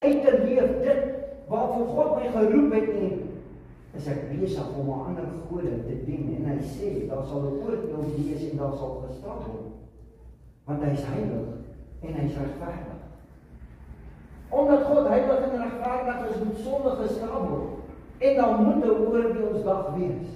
uit te leef dit waarvoor God my geroep het nie, is ek besig om 'n ander gode te dien. En hy sê, daar sal 'n oordeel wees en daar sal gestraf word. Want hy is heilig en hy is regverdig. Omdat God heilig en regverdig is, moet sonde gestraf word. En dan moet 'n oordeelsdag wees.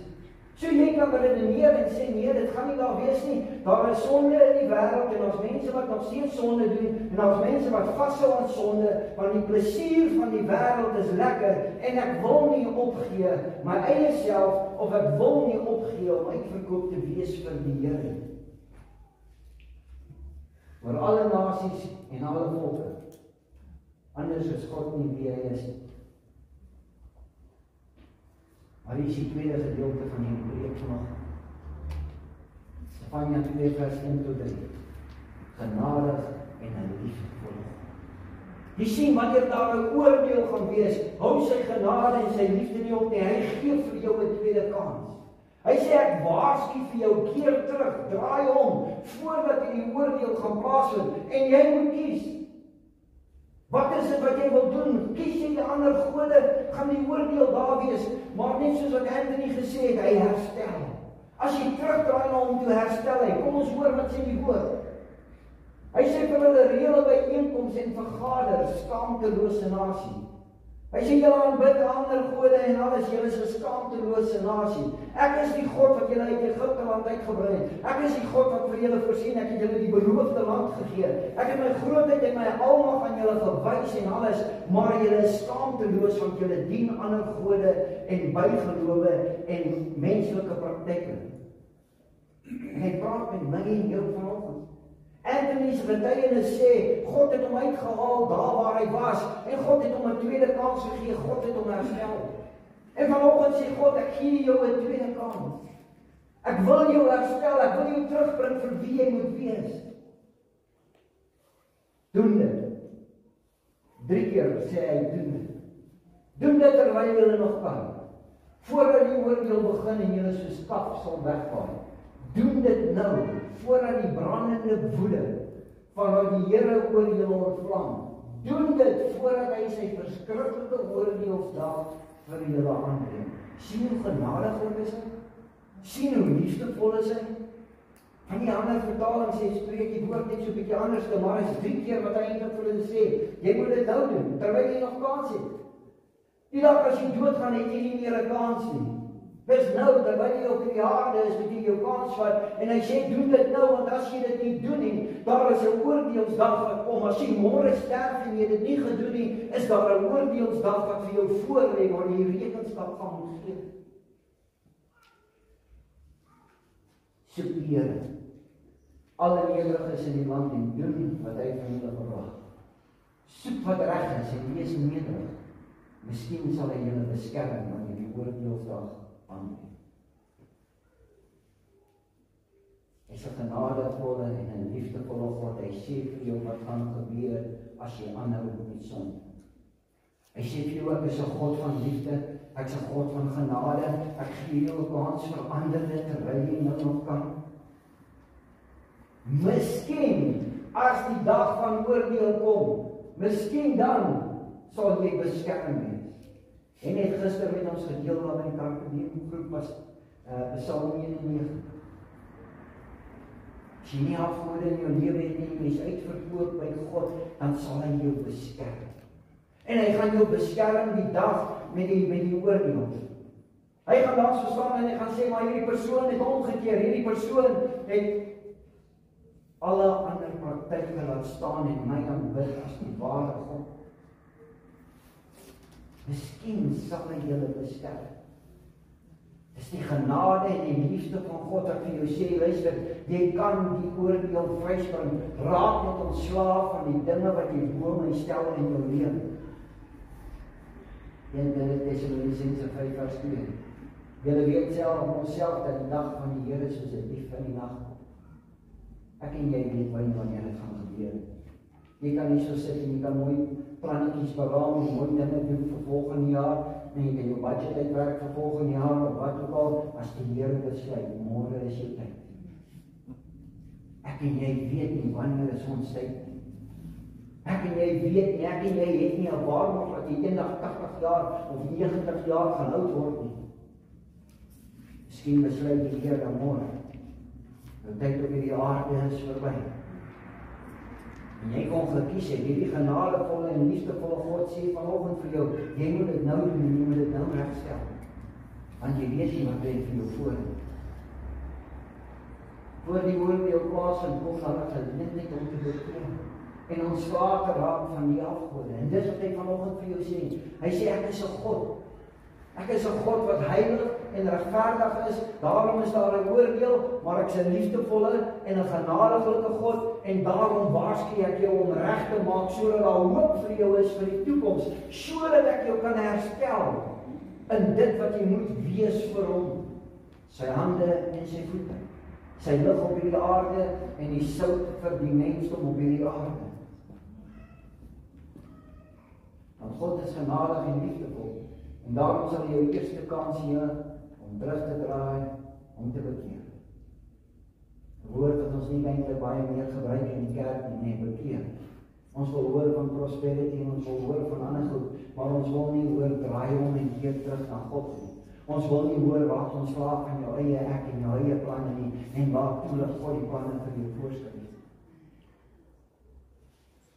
So jy kan redeneer en sê, nee, dit gaan nie daar wees nie. Daar is sonde in die wêreld en ons mense wat nog steeds sonde doen, en ons mense wat vashou aan sonde, want die plesier van die wêreld is lekker, en ek wil nie opgee my eie self, of ek wil nie opgee om uitverkoop te wees vir die Here. Oor alle nasies en alle volke. Anders is God nie wie hy is nie. Maar hier is die tweede gedeelte van die preek vanoggend. Stefania 2 vers 1-3. Genadig en liefdevol. Jy sien, wanneer daar 'n oordeel gaan wees, hou sy genade en sy liefde nie op nie. Hy gee vir jou 'n tweede kans. Hy sê, ek waarsku vir jou, keer terug, draai om, voordat die oordeel gaan plaasvind, en jy moet kies. Wat is dit wat jy wil doen? Kies jy die ander gode, gaan die oordeel daar wees, maar net soos wat Anthony gesê het, hy herstel. As jy terugdraai na hom toe, herstel hy. Kom ons hoor wat sê die woord. Hy sê vir hulle, reël 'n byeenkoms en vergader, skaamtelose nasie. Hy sê, julle aanbid ander gode en alles, julle is 'n skaamtelose nasie. Ek is die God wat julle uit Egipte land uitgebring het. Ek is die God wat vir julle voorsien, ek het julle die beloofde land gegee. Ek het my grootheid en my almag aan julle gewys en alles, maar julle is skaamteloos want julle dien ander gode en bygelowe en menslike praktyke. En hy praat met my en jou vanoggend. Anthony's getuienis sê, God het hom uitgehaal daar waar hy was, en God het hom 'n tweede kans gegee, God het hom herstel. En vanoggend sê God, ek gee jou 'n tweede kans. Ek wil jou herstel, ek wil jou terugbring vir wie jy moet wees. Doen dit. 3 keer sê hy, doen dit. Doen dit terwyl jy nog kan. Voordat die oordeel begin en jy soos kaf sal wegvaai. Doen dit nou, voordat die brandende woede van die Here oor julle ontvlam. Doen dit voordat hy sy verskriklike oordeelsdag vir julle aanbring. Sien hoe genadig is hy? Sien hoe liefdevol is hy? Van die ander vertaling sê, spreek die woord net so 'n bietjie anders, maar is 3 keer wat hy eintlik vir hulle sê. Jy moet dit nou doen, terwyl jy nog kans het. Die dag as jy doodgaan, het jy nie meer 'n kans nie. Dis nou, terwyl jy op die aarde is, moet jy jou kans vat, en hy sê, doen dit nou, want as jy dit nie doen nie, daar is 'n oordeelsdag wat kom. As jy môre sterf en jy dit nie gedoen nie, is daar 'n oordeelsdag wat vir jou voorlê, waar jy rekenskap van moet gee. Soek die Here, alle nederiges in die land, en doen wat hy van julle verwag. Soek wat reg is en wees nederig. Miskien sal hy julle beskerm wanneer die oordeelsdag aanbreek. Hy is 'n genadevolle en 'n liefdevolle God. Hy sê vir jou wat gaan gebeur as jy aanhou met sonde. Hy sê vir jou, ek is 'n God van liefde, ek is 'n God van genade, ek gee jou 'n kans vir ander dit terwyl jy nou nog kan. Miskien as die dag van oordeel kom, miskien dan sal jy beskerm wees. En net gister met ons gedeel wat in die kampioengroep was, Psalm 91. As jy nie afgode in jou lewe het nie, jy is uitverkoop by God, dan sal hy jou beskerm. En hy gaan jou beskerm die dag met die oordeel. Hy gaan langs verstaan en hy gaan sê, maar hierdie persoon het omgekeer, hierdie persoon het alle ander praktyke laat staan en my aanbid as die ware God. Miskien sal hy julle beskerm. Dis die genade en die liefde van God wat vir jou sê, luister, jy kan die oordeel vryspring, raak met ontslaaf van die dinge wat jy bo my stel in jou lewe. 1 Tessalonisense 5 vers 2. Julle weet self om onsself dat die dag van die Here soos 'n dief in die nag kom. Ek en jy weet wanneer dit gaan gebeur. Jy kan nie so sit en jy kan mooi plannetjies beraam, mooi dinge doen vir volgende jaar, en jy kan jou budget uitwerk vir volgende jaar, of wat ook al, as die Here besluit, môre is jou tyd. Ek en jy weet nie wanneer is ons tyd nie. Ek en jy weet nie, ek en jy het nie 'n waarborg dat jy eendag 80 jaar of 90 jaar gaan oud word nie. Miskien besluit die Here dan môre. Nou tyd op hierdie aarde is verby. En jy kon gekies het, hierdie genadevolle en liefdevolle God sê vanoggend vir jou, jy moet dit nou doen en jy moet dit nou regstel. Want jy weet nie wat lê vir jou voor. Voor die oordeel plaasvind, kom hulle geleentheid om te bekeer en ontslae te raak van die afgode. En dis wat hy vanoggend vir jou sê. Hy sê ek is 'n God. Ek is 'n God wat heilig en regverdig is. Daarom is daar 'n oordeel, maar ek is 'n liefdevolle en 'n genadige God en daarom waarsku ek jou om reg te maak sodat daar hoop vir jou is vir die toekoms, sodat ek jou kan herstel in dit wat jy moet wees vir hom. Sy hande en sy voete. Sy lig op hierdie aarde en die sout vir die mensdom op hierdie aarde. Want God is genadig en liefdevol. En daarom sal jy jou eerste kans gee om terug te draai, om te bekeer. 'n Woord wat ons nie eintlik baie meer gebruik in die kerk nie, bekeer. Ons wil hoor van prosperity en ons wil hoor van ander goed, maar ons wil nie hoor draai om en keer terug na God nie. Ons wil nie hoor raak ontslae van jou eie ek en jou eie planne nie, en waartoe lig God die planne vir jou voorskryf.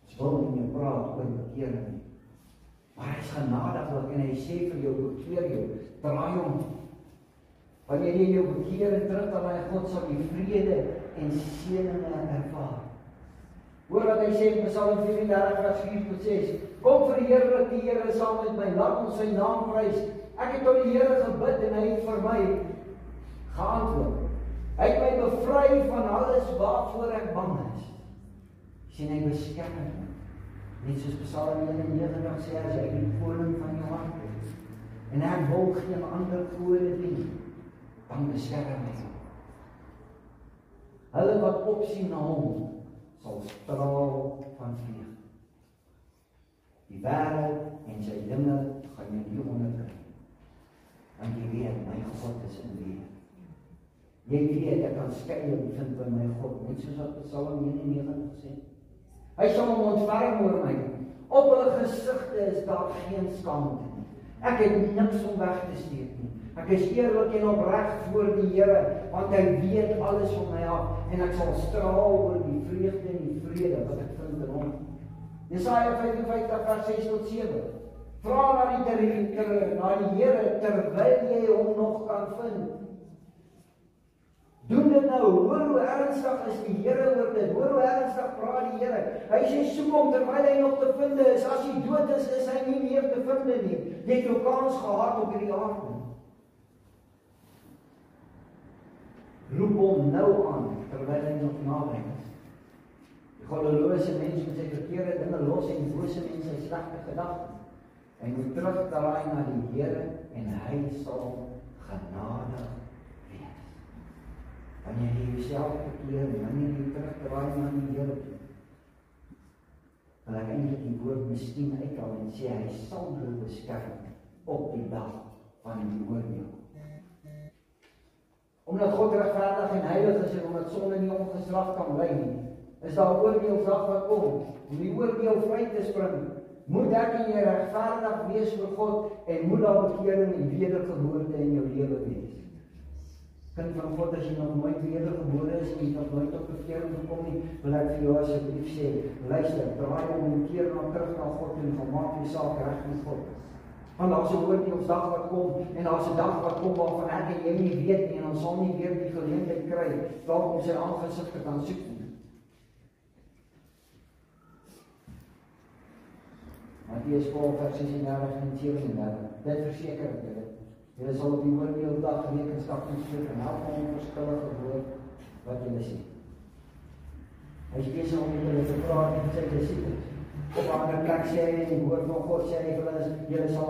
Ons wil nie meer praat oor bekering nie. Maar hy is genadiglik en hy sê vir jou, bekeer jou, draai om. Wanneer jy jou bekeer en terugdraai na God, sal jy vrede en seëninge ervaar. Hoor wat hy sê in Psalm 34 vers 4-6. Kom verheerlik die Here saam met my, laat ons sy naam prys. Ek het tot die Here gebid en hy het vir my geantwoord. Hy het my bevry van alles waarvoor ek bang is. Sien hy beskerm my. Net soos Psalm 91 sê, as hy die koning van jou hart is, en ek wil geen ander gode dien, dan beskerm hy. Hulle wat opsien na hom, sal straal van vreugde. Die wêreld en sy dinge gaan jy nie onderdruk. Want jy weet, my God is in lewe. Jy weet, ek kan skuiling vind by my God, net soos wat Psalm 91 sê. Hy sal hom ontferm oor my. Op hulle gesigte is daar geen skaamte nie. Ek het niks om weg te steek nie. Ek is eerlik en opreg voor die Here, want hy weet alles van my af, en ek sal straal oor die vreugde en die vrede wat ek vind in hom. Jesaja 55 vers 6-7. Vra na die Here terwyl jy hom nog kan vind. Doen dit nou, hoor hoe ernstig is die Here oor dit, hoor hoe ernstig praat die Here. Hy sê soek hom terwyl hy nog te vind is, as hy dood is hy nie meer te vind nie. Jy het jou kans gehad op hierdie aarde. Roep hom nou aan, terwyl hy nog naby is. Die goddelose mens met sy verkeerde dinge los en die bose mens sy slegte gedagtes. Hy moet terugdraai na die Here en hy sal genadig wees. Wanneer jy jouself bekeer en wanneer jy terugdraai na die Here toe, wil ek eintlik die woord miskien uithaal en sê hy sal jou beskerm op die dag van die oordeel. Omdat God regverdig en heilig is en omdat sonde nie ongestraf kan bly nie, is daar 'n oordeelsdag wat kom om die oordeel vry te spring. Moet ek en jy regverdig wees vir God en moet daar bekering en wedergeboorte in jou lewe wees. Kind van God, as jy nog nooit wedergebore is en jy nog nooit op bekering gekom nie, wil ek vir jou asseblief sê, luister, draai om en keer na terug na God en gemaak die saak reg met God. Want daar is 'n oordeelsdag wat kom en daar is 'n dag wat kom waarvan ek en jy nie weet nie en ons sal nie weer die geleentheid kry dalk om sy aangesig te kan soek nie. Matteus 12 vers 36 en 37. Dit verseker ek julle. Julle sal op die oordeelsdag rekenskap moet gee van elke onverskillige woord wat julle sê. Hy is besig om met hulle te praat en sy disippels. Op 'n ander plek sê hy, die woord van God sê hy vir hulle, julle sal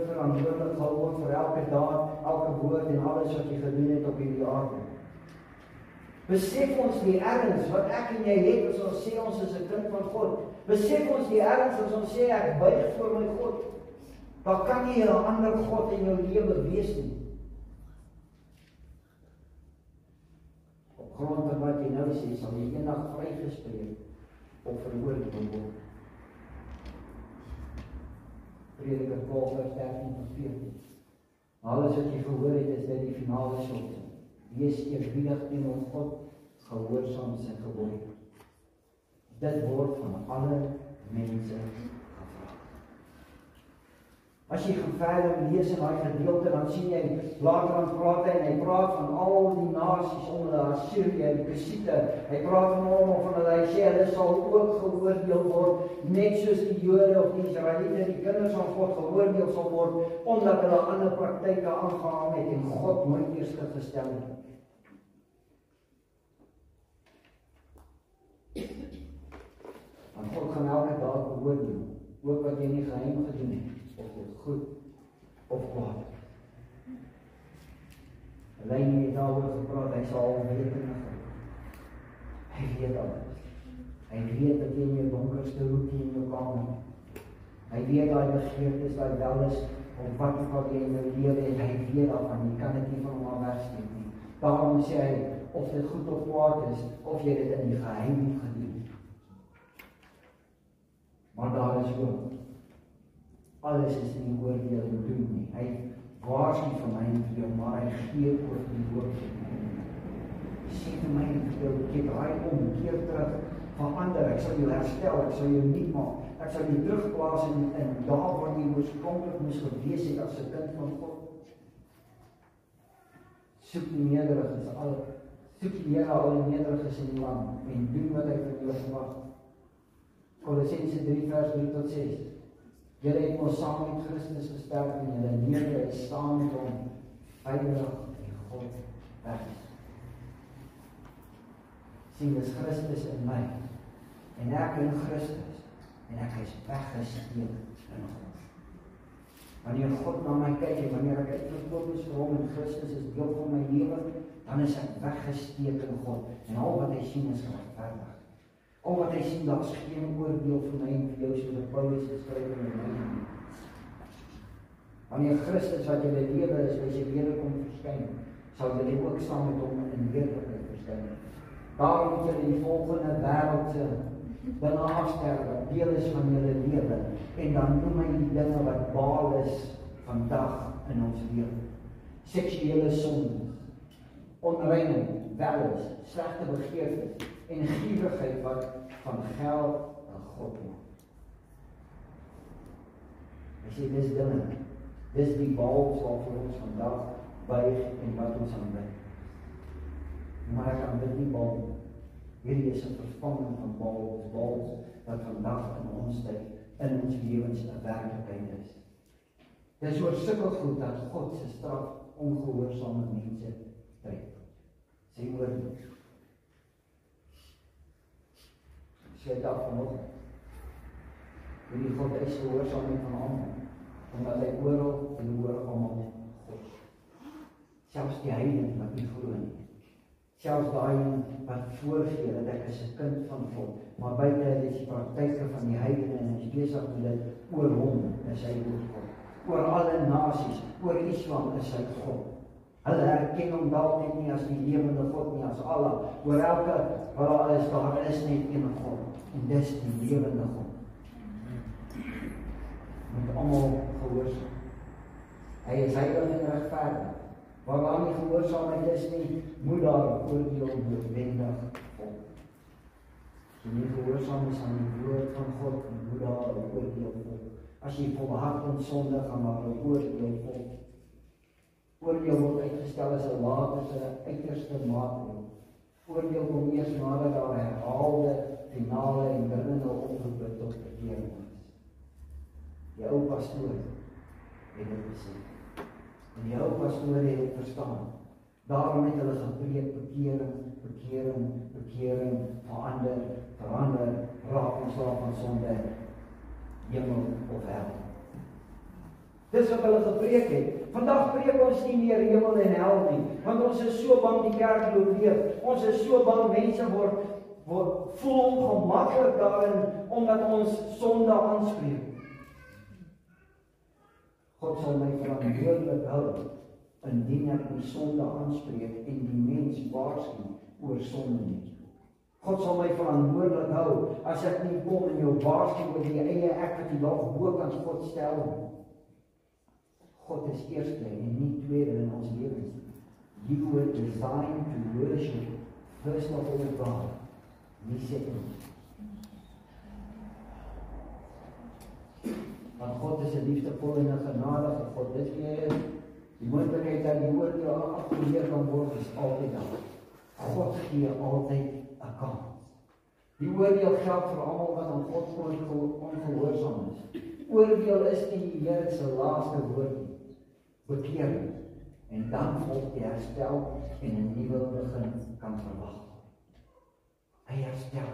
verantwoordelik gehou word vir elke daad, elke woord en alles wat jy gedoen het op hierdie aarde. Besef ons die erns wat ek en jy het as ons sê ons is 'n kind van God. Besef ons die erns as ons sê ek buig voor my God. Dan kan nie 'n ander God in jou lewe wees nie. Op grond van wat jy nou sê, sal jy eendag vrygespreek of veroordeel word. Prediker 12 vers 13 tot 14. Alles wat jy gehoor het, is dit die finale slotsom. Wees eerbiedig teenoor God, gehoorsaam sy gebooie. Dit word van alle mense gevra. As jy gaan verder lees in daai gedeelte, dan sien jy later aan praat hy, en hy praat van al die nasies onder Assirië, die Kusiete. Hy praat van almal van hulle, hy sê hulle sal ook geoordeel word, net soos die Jode of die Israeliete, die kinders van God geoordeel sal word, omdat hulle ander praktyke aangehang het en God nooit eerste gestel het. Want God gaan elke dag beoordeel, ook wat jy nie geheim gedoen het, of dit goed of kwaad. Alleen nie het daaroor gepraat, hy sal alwetende God. Hy weet alles. Hy weet dat jy in jou donkerste hoekie in jou kamer. Hy weet daai begeertes, daai welles, of wat jy in jou lewe het, hy weet daarvan, jy kan dit nie van hom al wegsteek nie. Daarom sê hy, of dit goed of kwaad is, of jy dit in die geheim gedoen. Maar daar is ook, alles is nie oordeel en doen nie. Hy waarsku vir my en vir jou, maar hy gee ook die woord vir my. Sê vir my en vir jou, keer draai om, keer terug, verander, ek sal jou herstel, ek sal jou nie maak, ek sal jou terugplaas in daar waar jy oorspronklik moes gewees het as 'n kind van God. Soek die nederiges, soek die Here al die nederiges in die land en doen wat hy van jou verwag. Kolossense 3 vers 3 tot 6. Julle het mos saam met Christus gesterf en julle lewe is saam met hom veilig en God weg. Sien, dis Christus in my en ek in Christus en ek is weggesteek in God. Wanneer God na my kyk en wanneer ek uitverkoop is vir hom en Christus is deel van my lewe, dan is ek weggesteek in God en al wat hy sien is regverdig. Al wat hy sien, daar is geen oordeel vir my en vir jou, soos Paulus geskryf in Romeine. Wanneer Christus wat julle lewe is, as jy wederkom verskyn, sal julle ook saam met hom in heerlikheid verskyn. Daarom moet julle die volgende wêreldse dinge afsterwe, deel is van julle lewe, en dan noem hy die dinge wat baal is vandag in ons lewe. Seksuele sonde, onreinheid, welles, slegte begeertes, en gierigheid wat van geld aan God maak. Hy sê, dis dinge, dis die baals waarvoor ons vandag buig en wat ons aanbid. Maar ek aanbid nie baal. Hierdie is 'n vervanging van baals wat vandag in ons tyd, in ons lewens 'n werklikheid is. Dis oor sulke goed dat God se straf ongehoorsame mense tref. Sê oor nie. Sê daar vanoggend. Hierdie God is gehoorsaam van almal, omdat hy oral en oor almal God. Selfs die heidene wat nie glo nie. Selfs daai wat voorgee dat ek is 'n kind van God, maar buite is die praktyke van die heidene en is besig met dit oor hom is hy God. Oor alle nasies, oor Islam is hy God. Hulle herken hom dalk net nie as die lewende God nie, as Allah. Oor elke wat daar is net een God. En dis die lewende God. Moet almal gehoorsaam. Hy is heilig en regverdig. Waar daar nie gehoorsaamheid is nie, moet daar oordeel noodwendig kom. As jy nie gehoorsaam is aan die woord van God, moet daar 'n oordeel kom. As jy volhard in sonde, gaan daar 'n oordeel kom. Oordeel word uitgestel as 'n laterste, uiterste maatregel. Oordeel kom eers nadat daar herhaalde, finale en dringende oproepe tot bekering is. Die ou pastoor het dit gesê. En die ou pastoor het dit verstaan. Daarom het hulle gepreek bekering, verander, raak ontslaaf van sonde, hemel of hel. Dis wat hulle gepreek het. Vandag preek ons nie meer hemel en hel nie, want ons is so bang die kerk loop leeg. Ons is so bang mense word voel ongemaklik daarin, omdat ons sonde aanspreek. God sal my verantwoordelik hou, indien ek die sonde aanspreek en die mens waarsku oor sonde nie. God sal my verantwoordelik hou as ek nie kom in jou waarsku oor die eie ek wat die dalk bo kan God stel nie. God is eerste en nie tweede in ons lewens. You were designed to worship first of all God, nie second. Want God is 'n liefdevolle en 'n genadige God. Dit keer die moontlikheid dat die oordeel afgeweer kan word is altyd daar. God gee altyd 'n kans. Die oordeel geld vir almal wat aan God ongehoorsaam is. Oordeel is die Here se laaste woord. Bekering. En dan volg die herstel en 'n nuwe begin kan verwag. Hy herstel.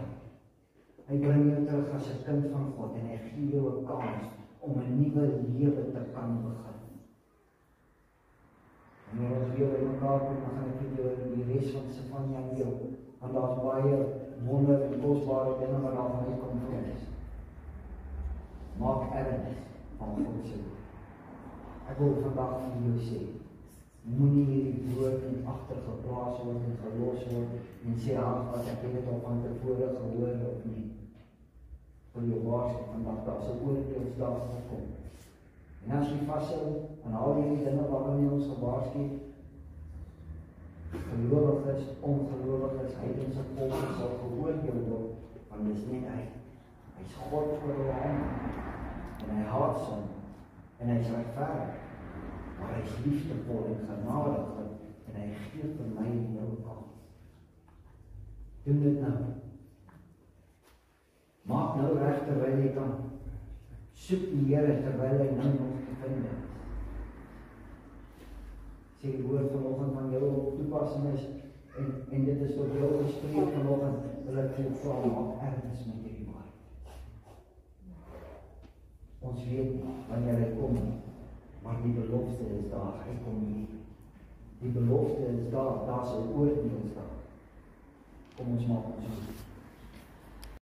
Hy bring jou terug as 'n kind van God en hy gee jou 'n kans om 'n nuwe lewe te kan begin. En ons weer by mekaar kom, dan gaan ek vir jou die res van Sefanja deel. Want daar's baie wonder en kosbare dinge wat daar van uitkom vir ons. Maak erns van God se woord. Ek wil vandag vir jou sê, moenie hierdie woord in agtergeplaas word en gelos word en sê, as ek het dit al van tevore gehoor of nie. Vir jou waarsku vandag, daar is 'n oordeelsdag gekom. En as jy vashou aan al hierdie dinge waarvan jy ons gewaarsku, gelowiges, ongelowiges, heidense volke sal geoordeel word, want dis nie hy. Hy's God oor hulle hand, en hy haat sonde, en hy's regverdig, maar hy's liefdevol en genadig, en hy gee vir my en jou kans. Doen dit nou. Maak nou reg terwyl jy kan. Soek die Here terwyl hy nou nog te vind is. Sê die woord vanoggend van jou op toepassing is, en dit is tot jou gespreek vanoggend, wil ek jou vra, maak erns met hierdie woord. Ons weet nie wanneer hy kom, maar die belofte is daar, hy kom nie. Die belofte is daar, daar is 'n oordeelsdag. Kom ons maak ons